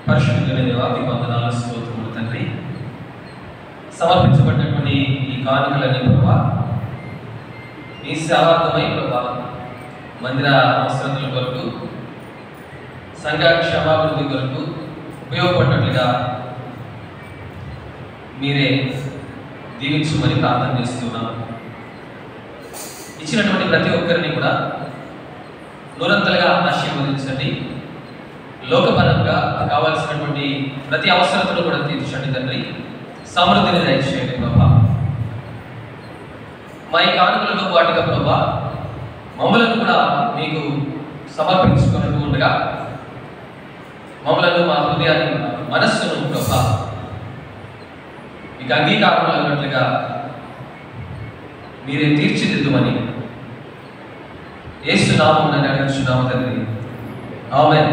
పరిశుద్ధులైన దేవా, మీకు వందనాలు, స్తోత్రములు తండ్రి. సమర్పించబడినటువంటి ఈ కానుకలన్నీ ప్రభా మీ సేవార్థమై ప్రభా మందిర అవసరతల కొరకు, సంఘ క్షమాభివృద్ధి కొరకు ఉపయోగపడినట్లుగా మీరే దీవించమని ప్రార్థన చేస్తున్నాము. ఇచ్చినటువంటి ప్రతి ఒక్కరిని కూడా నూరంతలుగా ఆశీర్వదించండి. లోకపరంగా కావాల్సినటువంటి ప్రతి అవసరతను కూడా తీర్చండి తండ్రి. సమృద్ధిని దయచేయండి ప్రభా. మా ఈ కానుకలతో పాటుగా ప్రభా మమ్మలను కూడా మీకు సమర్పించుకున్నట్టు ఉండగా మమ్మలను, మా హృదయాన్ని, మనస్సును ప్రభా మీకు అంగీకారంలో ఉన్నట్లుగా మీరే తీర్చిదిద్దుమని యేసు నామమున అడుగుచున్నాము తండ్రి. ఆమేన్.